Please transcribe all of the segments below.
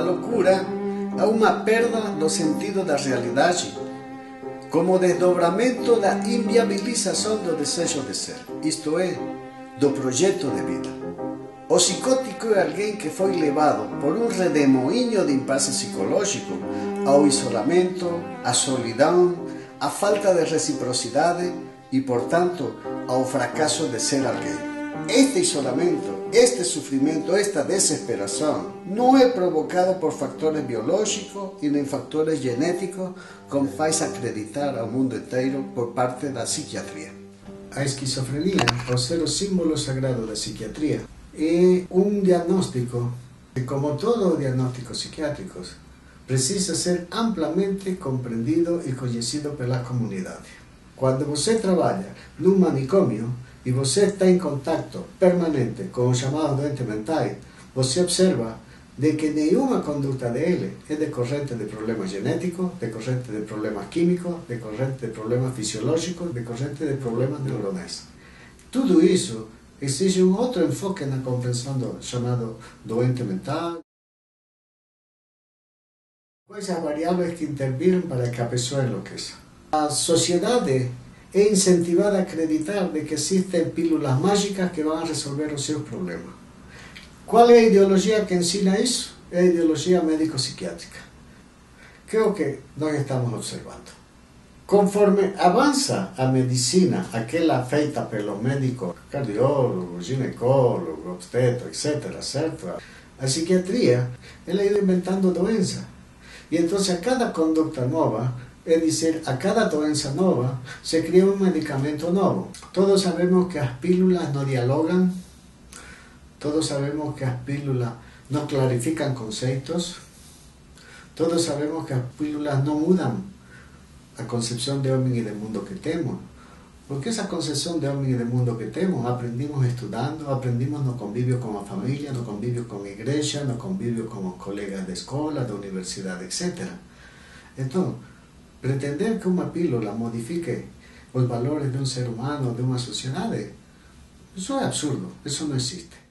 loucura a uma perda do sentido da realidade, como desdobramento da inviabilização do desejo de ser, isto é, do projeto de vida. O psicótico é alguém que foi levado por um redemoinho de impasse psicológico ao isolamento, à solidão, à falta de reciprocidade e, portanto, ao fracasso de ser alguém. Este isolamento, este sofrimento, esta desesperação não é provocado por fatores biológicos e nem fatores genéticos, como faz acreditar ao mundo inteiro por parte da psiquiatria. A esquizofrenia, ao ser o símbolo sagrado da psiquiatria, é um diagnóstico que, como todos os diagnósticos psiquiátricos, precisa ser amplamente compreendido e conhecido pela comunidade. Quando você trabalha num manicômio e você está em contato permanente com os chamados doentes mentais, você observa de que nenhuma conduta dele é decorrente de problemas genéticos, decorrente de problemas químicos, decorrente de problemas fisiológicos, decorrente de problemas neuronais. Tudo isso exige um outro enfoque na compreensão do chamado doente mental. Coisas variáveis que interviram para que a pessoa enlouqueça. A sociedade é incentivada a acreditar de que existem pílulas mágicas que vão resolver os seus problemas. Qual é a ideologia que ensina isso? É a ideologia médico-psiquiátrica, que é o que nós estamos observando. Conforme avança a medicina, aquela feita pelos médicos, cardiólogos, ginecólogos, obstetras, etc., certo? A psiquiatria, ela ido inventando doenças. E então a cada conduta nova, é dizer, a cada doença nova, se cria um medicamento novo. Todos sabemos que as pílulas não dialogam, todos sabemos que as pílulas não clarificam conceitos, todos sabemos que as pílulas não mudam a concepção de homem e de mundo que temos. Porque essa concepção de homem e de mundo que temos, aprendimos estudando, aprendimos no convívio com a família, no convívio com a igreja, no convívio com os colegas de escola, da universidade, etc. Então, pretender que uma pílula modifique os valores de um ser humano, de uma sociedade, isso é absurdo, isso não existe.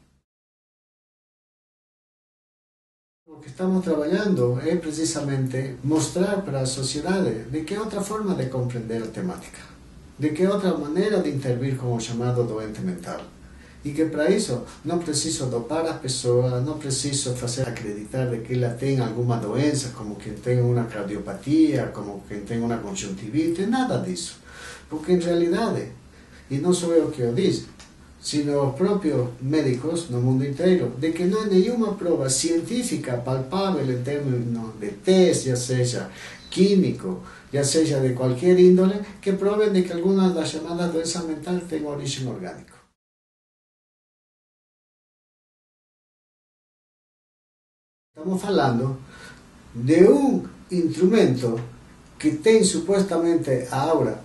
O que estamos trabalhando é precisamente mostrar para a sociedade de que é outra forma de compreender a temática, de que é outra maneira de intervir com o chamado doente mental. E que para isso não preciso dopar a pessoa, não preciso fazer acreditar de que ela tem alguma doença, como quem tem uma cardiopatia, como quem tem uma conjuntivite, nada disso. Porque em realidade, e não sou eu que o diz, sino os próprios médicos no mundo inteiro, de que não há nenhuma prova científica palpável em termos de teste, já seja químico, já seja de qualquer índole, que provem de que algumas das chamadas doenças mentais têm origem orgânica. Estamos falando de um instrumento que tem supostamente a aura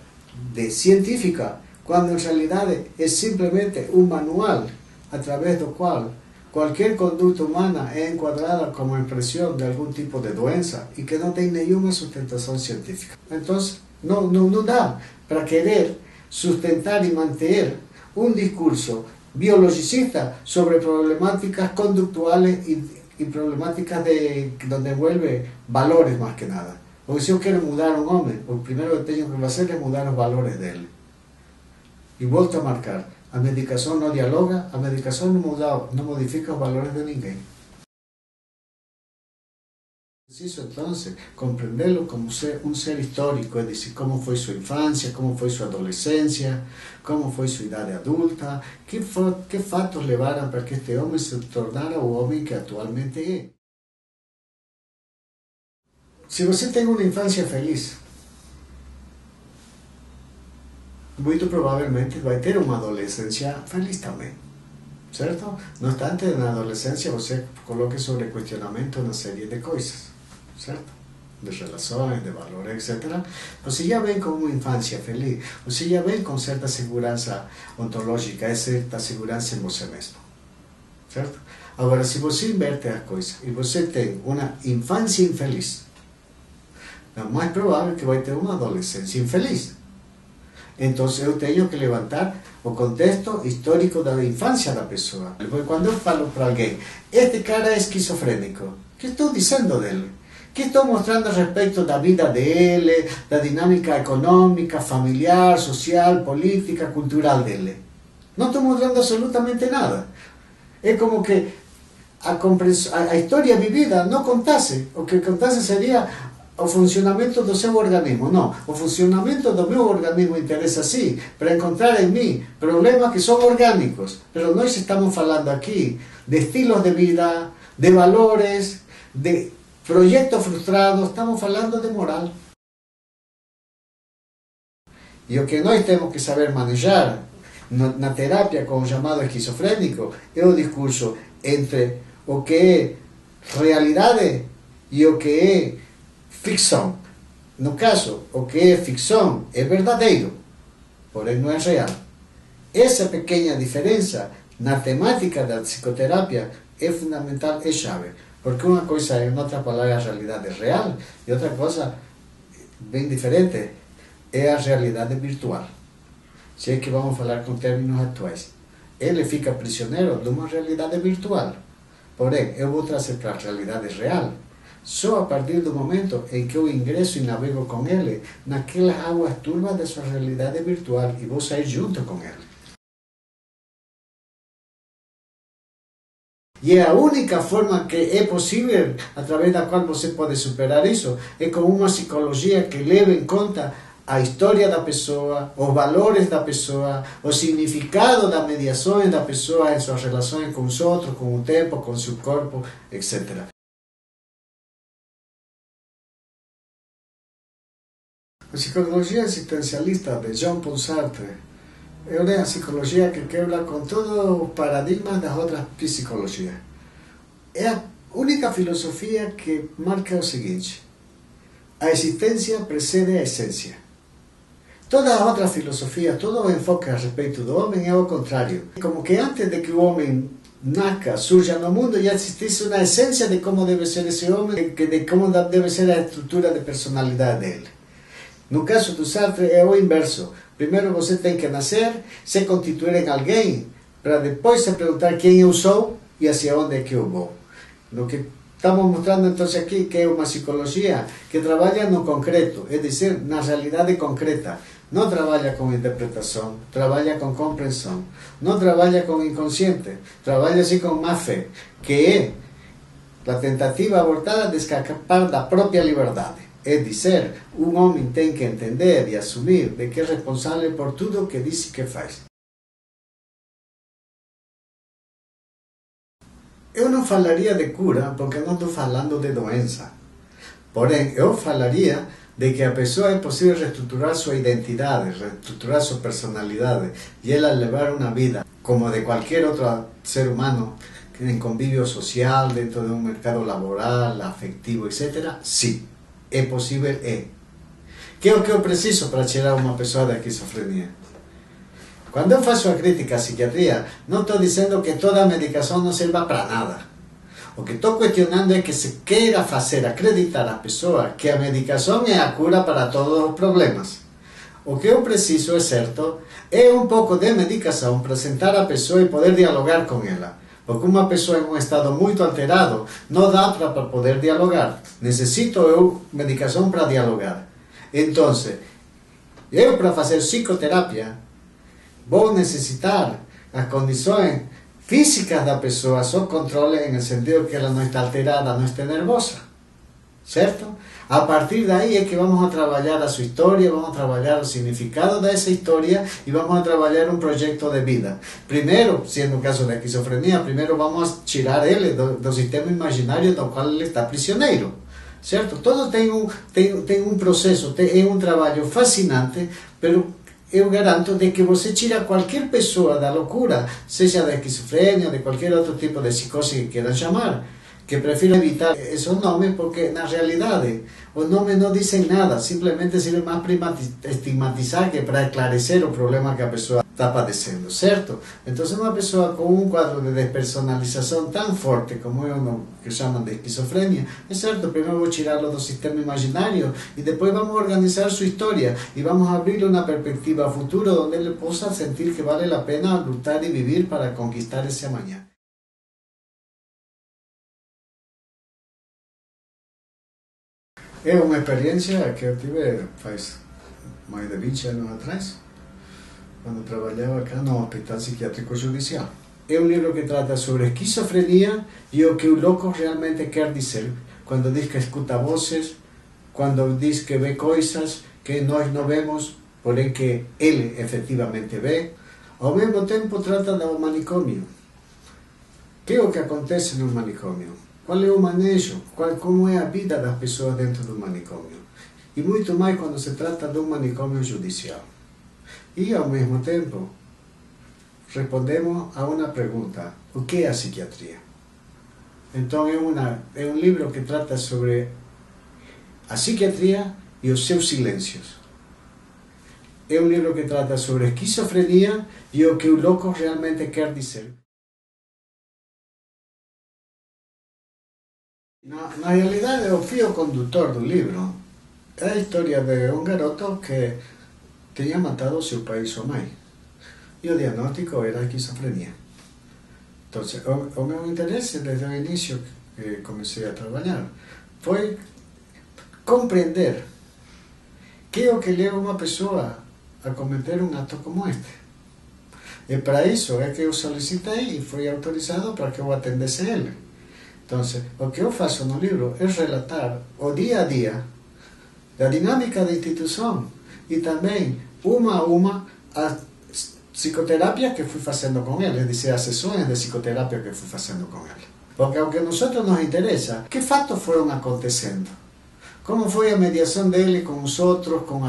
de científica, quando em realidade é simplesmente um manual através do qual qualquer conduta humana é enquadrada como expressão de algum tipo de doença e que não tem nenhuma sustentação científica. Então, não dá para querer sustentar e manter um discurso biologicista sobre problemáticas conductuales y problemáticas donde envuelve valores más que nada. Porque si yo quiero mudar a un hombre, lo primero que tengo que hacer es mudar los valores de él. Y vuelto a marcar, a medicación no dialoga, a medicación no modifica los valores de ninguém. Preciso entonces comprenderlo como un ser histórico, es decir, cómo fue su infancia, cómo fue su adolescencia, cómo fue su idade adulta, qué fatos levaram para que este homem se tornara o homem que atualmente é. Se você tem uma infância feliz, muito provavelmente vai ter uma adolescência feliz também, certo? No obstante, na adolescência você coloque sobre questionamento uma série de coisas, certo? De relações, de valores, etc. Você já vem com uma infância feliz, você já vem com certa segurança ontológica, certa segurança em você mesmo, certo? Agora, se você inverte as coisas e você tem uma infância infeliz, é mais provável que vai ter uma adolescência infeliz. Então eu tenho que levantar o contexto histórico da infância da pessoa. Porque quando eu falo para alguém, este cara é esquizofrênico, Que estou dizendo dele? Que estou mostrando a respeito da vida dele, da dinâmica econômica, familiar, social, política, cultural dele? Não estou mostrando absolutamente nada. É como que a história vivida não contasse. O que contasse seria o funcionamento do seu organismo. Não, o funcionamento do meu organismo interessa sim, para encontrar em mim problemas que são orgânicos. Mas nós estamos falando aqui de estilos de vida, de valores, de proyectos frustrados, estamos falando de moral. E o que nós temos que saber manejar na terapia com o chamado esquizofrênico é o discurso entre o que é realidade e o que é ficção. No caso, o que é ficção é verdadeiro, porém não é real. Essa pequena diferença na temática da psicoterapia é fundamental, é chave. Porque uma coisa é, em outra palavra, a realidade real, e outra coisa, bem diferente, é a realidade virtual. Se é que vamos falar com termos atuais. Ele fica prisioneiro de uma realidade virtual. Porém, eu vou trazer para a realidade real só a partir do momento em que eu ingresso e navego com ele naquelas águas turvas da sua realidade virtual e vou sair junto com ele. E a única forma que é possível, através da qual você pode superar isso, é com uma psicologia que leve em conta a história da pessoa, os valores da pessoa, o significado das mediações da pessoa em suas relações com os outros, com o tempo, com seu corpo, etc. A psicologia existencialista de Jean-Paul Sartre é uma psicologia que quebra com todo o paradigma das outras psicologias. É a única filosofia que marca o seguinte: a existência precede a essência. Toda a outra filosofia, todo o enfoque a respeito do homem é o contrário. Como que antes de que o homem nasca, surja no mundo, já existisse uma essência de como deve ser esse homem, de como deve ser a estrutura de personalidade dele. No caso do Sartre é o inverso. Primeiro você tem que nascer, se constituir em alguém, para depois se perguntar quem eu sou e hacia onde é que eu vou. No que estamos mostrando então aqui que é uma psicologia que trabalha no concreto, é dizer, na realidade concreta. Não trabalha com interpretação, trabalha com compreensão. Não trabalha com inconsciente, trabalha assim com má fé, que é a tentativa abortada de escapar da própria liberdade. É dizer, um homem tem que entender e assumir de que é responsável por tudo o que diz e que faz. Eu não falaria de cura, porque não estou falando de doença. Porém, eu falaria de que a pessoa é possível reestruturar sua identidade, reestruturar sua personalidade e ela levar uma vida como de qualquer outro ser humano em convívio social, dentro de um mercado laboral, afetivo, etc. Sim. É possível, é. Que é o que eu preciso para tirar uma pessoa da esquizofrenia? Quando eu faço a crítica à psiquiatria, não estou dizendo que toda a medicação não sirva para nada. O que estou questionando é que se queira fazer acreditar a pessoa que a medicação é a cura para todos os problemas. O que eu preciso, é certo, é um pouco de medicação para sentar a pessoa e poder dialogar com ela. Porque uma pessoa em um estado muito alterado não dá para poder dialogar. Necessito eu medicação para dialogar. Então, eu para fazer psicoterapia vou necessitar as condições físicas da pessoa, só controle no sentido que ela não está alterada, não está nervosa. Certo? A partir daí é que vamos a trabalhar a sua história, vamos a trabalhar o significado dessa história e vamos a trabalhar um projeto de vida. Primeiro, sendo o caso da esquizofrenia, primeiro vamos a tirar ele do sistema imaginário do qual ele está prisioneiro. Certo? Todo tem um processo, é um trabalho fascinante, mas eu garanto de que você tira qualquer pessoa da loucura, seja da esquizofrenia ou de qualquer outro tipo de psicose que queiram chamar, que prefiro evitar esos nomes porque na realidade os nomes não dizem nada, simplesmente servem mais para estigmatizar que para esclarecer o problema que a pessoa está padecendo, certo? Então, uma pessoa com um quadro de despersonalização tão forte como eu, que chamam de esquizofrenia, é certo, primeiro vou tirá-lo do sistema imaginário e depois vamos organizar sua história e vamos abrir-lhe uma perspectiva futura onde ele possa sentir que vale a pena lutar e viver para conquistar esse amanhã. É uma experiência que eu tive faz mais de 20 anos atrás, quando trabalhava cá no Hospital Psiquiátrico Judicial. É um livro que trata sobre esquizofrenia e o que o louco realmente quer dizer, quando diz que escuta vozes, quando diz que vê coisas que nós não vemos, porém que ele efetivamente vê. Ao mesmo tempo trata do manicômio. Que é o que acontece no manicômio? Qual é o manejo? Como é a vida das pessoas dentro do manicômio? E muito mais quando se trata de um manicômio judicial. E ao mesmo tempo respondemos a uma pergunta: o que é a psiquiatria? Então é um livro que trata sobre a psiquiatria e os seus silêncios. É um livro que trata sobre a esquizofrenia e o que o louco realmente quer dizer. Na realidade, o fio condutor do livro é a história de um garoto que tinha matado seu pai e sua mãe. E o diagnóstico era esquizofrenia. Então, o meu interesse desde o início que comecei a trabalhar foi compreender que é o que leva uma pessoa a cometer um ato como este. E para isso é que eu solicitei e fui autorizado para que eu atendesse ele. Então, o que eu faço no livro é relatar o dia a dia da dinâmica da instituição e também, uma a uma, a psicoterapia que fui fazendo com ele, é dizer, as sessões de psicoterapia que fui fazendo com ele. Porque o que a nós nos interessa, que fatos foram acontecendo? Como foi a mediação dele com os outros, com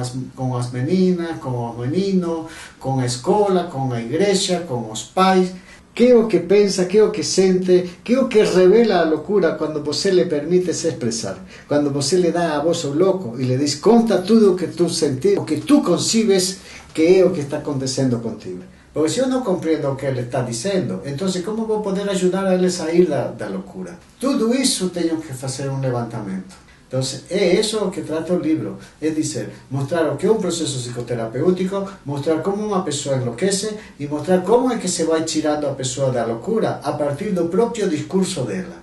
as meninas, com os meninos, com a escola, com a igreja, com os pais? Que é o que pensa, que é o que sente, que é o que revela a loucura quando você lhe permite se expressar. Quando você lhe dá a voz ao louco e lhe diz, conta tudo o que tu sentes, o que tu concibes que é o que está acontecendo contigo. Porque se eu não compreendo o que ele está dizendo, então como vou poder ajudar a ele a sair da loucura? Tudo isso tenho que fazer um levantamento. Então, é isso o que trata o livro, é dizer, mostrar o que é um processo psicoterapêutico, mostrar como uma pessoa enlouquece e mostrar como é que se vai tirando a pessoa da loucura a partir do próprio discurso dela,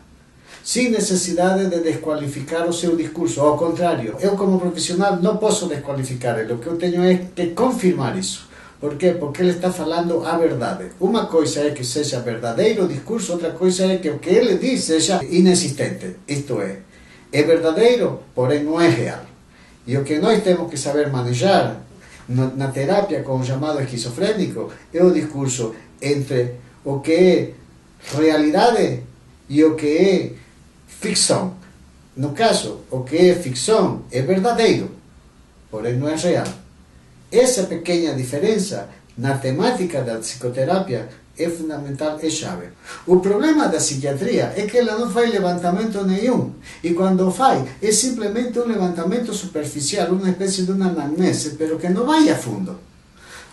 sem necessidade de desqualificar o seu discurso. Ao contrário, eu como profissional não posso desqualificar ele, o que eu tenho é que confirmar isso. Por quê? Porque ele está falando a verdade. Uma coisa é que seja verdadeiro o discurso, outra coisa é que o que ele diz seja inexistente, isto é verdadeiro, porém não é real. E o que nós temos que saber manejar na terapia com o chamado esquizofrênico é o discurso entre o que é realidade e o que é ficção. No caso, o que é ficção é verdadeiro, porém não é real. Essa pequena diferença na temática da psicoterapia é fundamental, é chave. O problema da psiquiatria é que ela não faz levantamento nenhum. E quando faz, é simplesmente um levantamento superficial, uma espécie de uma anamnese, pero que não vai a fundo.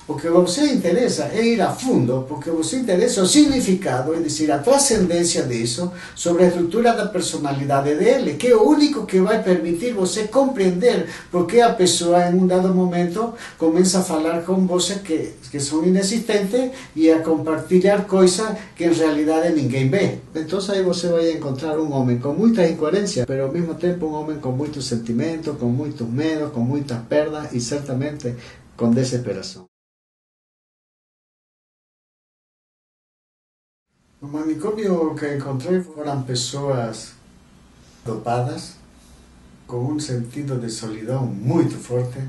O que você interessa é ir a fundo, porque você interessa o significado, é dizer, a transcendência disso sobre a estrutura da personalidade dele, que é o único que vai permitir você compreender porque a pessoa, em um dado momento, começa a falar com você que são inexistentes e a compartilhar coisas que em realidade ninguém vê. Então aí você vai encontrar um homem com muita incoerência, mas ao mesmo tempo um homem com muitos sentimentos, com muitos medos, com muitas perdas e certamente com desesperação. No manicômio que encontrei foram pessoas dopadas, com um sentido de solidão muito forte,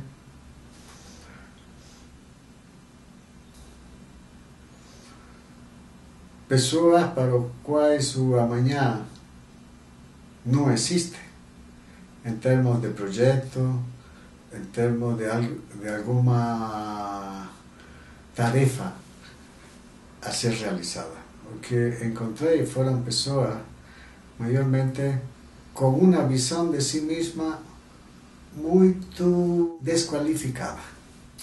pessoas para as quais o amanhã não existe, em termos de projeto, em termos de alguma tarefa a ser realizada. O que encontrei foram pessoas, maiormente, com uma visão de si mesma muito desqualificada.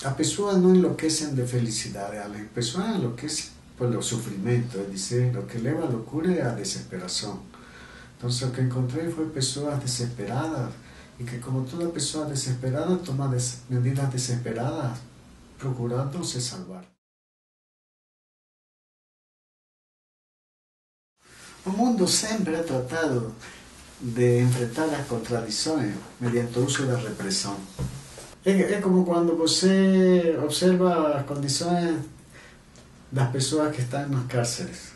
As pessoas não enlouquecem de felicidade, as pessoas enlouquecem pelo sofrimento, é dizer, o que leva à loucura é a desesperação. Então, o que encontrei foi pessoas desesperadas e que, como toda pessoa desesperada, toma medidas desesperadas procurando se salvar. O mundo sempre é tratado de enfrentar las contradicciones mediante el uso de la represión. Es como cuando você observa las condiciones de las personas que están en las cárceles.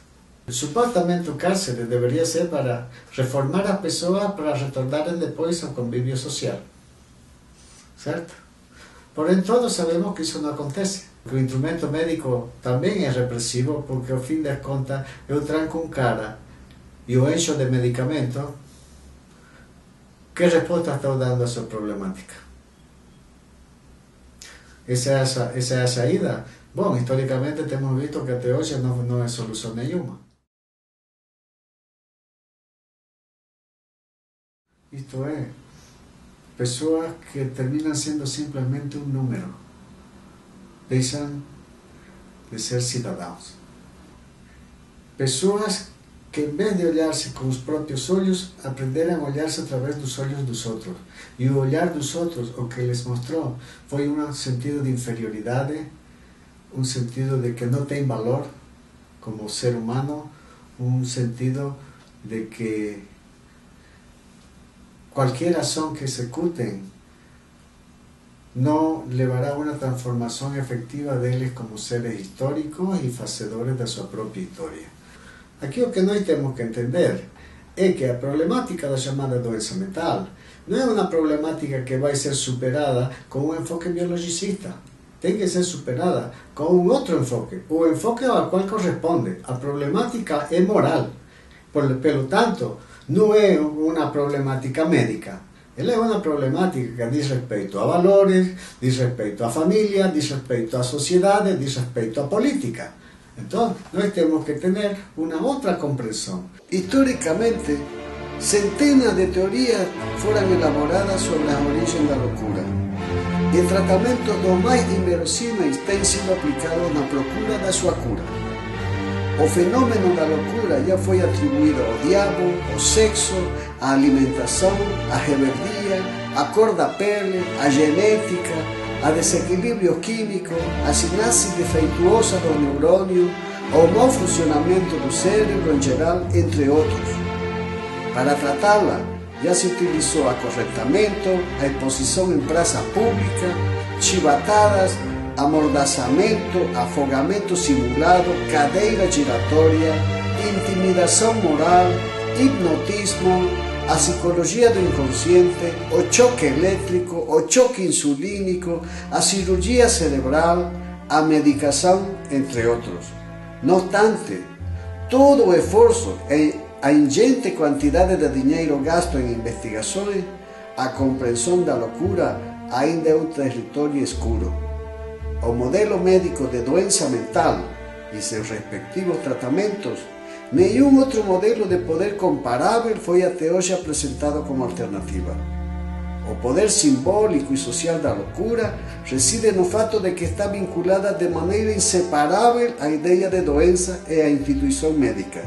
Supuestamente el cárcel debería ser para reformar a las personas para retornar después al convivio social. ¿Cierto? Porém, todos sabemos que eso no acontece. Que o instrumento médico también es represivo porque, ao fim das contas, eu tranco un cara e o encho de medicamento. ¿Qué respuesta está dando a su problemática? Esa es la salida. Bueno, históricamente hemos visto que hasta hoy no es solución nenhuma. Esto es, personas que terminan siendo simplemente un número, dejan de ser ciudadanos. Personas que en vez de olharse con los propios olhos, aprenderam a olharse a través dos olhos dos outros. E o olhar dos outros, o que les mostrou, foi um sentido de inferioridade, um sentido de que não tem valor como ser humano, um sentido de que qualquer ação que executem não levará a uma transformação efectiva deles como seres históricos e fazedores da sua própria história. Aqui o que nós temos que entender é que a problemática da chamada doença mental não é uma problemática que vai ser superada com um enfoque biologicista. Tem que ser superada com um outro enfoque, o enfoque ao qual corresponde. A problemática é moral. Pelo tanto, não é uma problemática médica. Ela é uma problemática que diz respeito a valores, diz respeito à família, diz respeito à sociedade, diz respeito à política. Entonces, nós temos que tener una otra comprensión. Históricamente, centenas de teorías fueron elaboradas sobre las orígenes de la locura. Y tratamientos los más inverosímiles han sido aplicados na procura da sua cura. O fenómeno da locura ya fue atribuido ao diabo, ao sexo, à alimentação, à rebeldia, à cor da pele, à genética, a desequilíbrio químico, a sinapse defeituosa dos neurônios, ao mau funcionamento do cérebro em geral, entre outros. Para tratá-la, já se utilizou acorrentamento, a exposição em praça pública, chibatadas, amordaçamento, afogamento simulado, cadeira giratória, intimidação moral, hipnotismo, a psicologia do inconsciente, o choque elétrico, o choque insulínico, a cirurgia cerebral, a medicação, entre outros. No obstante, todo o esforço e a ingente quantidade de dinheiro gasto em investigações, a compreensão da loucura ainda é um território escuro. O modelo médico de doença mental e seus respectivos tratamentos, nenhum outro modelo de poder comparável foi até hoje apresentado como alternativa. O poder simbólico e social da loucura reside no fato de que está vinculada de maneira inseparável à ideia de doença e à instituição médica.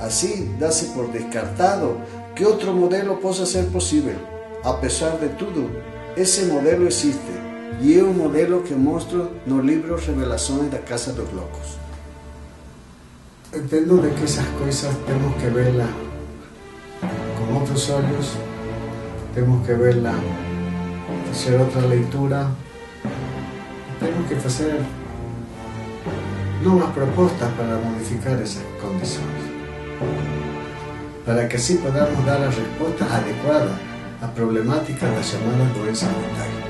Assim, dá-se por descartado que outro modelo possa ser possível. Apesar de tudo, esse modelo existe e é o modelo que mostro no livro Revelações da Casa dos Loucos. Entendo de que esas cosas tenemos que verlas con otros ojos, tenemos que verlas, hacer otra lectura, tenemos que hacer nuevas propuestas para modificar esas condiciones, para que así podamos dar las respuestas adecuadas a problemáticas de las llamadas doenças mentais.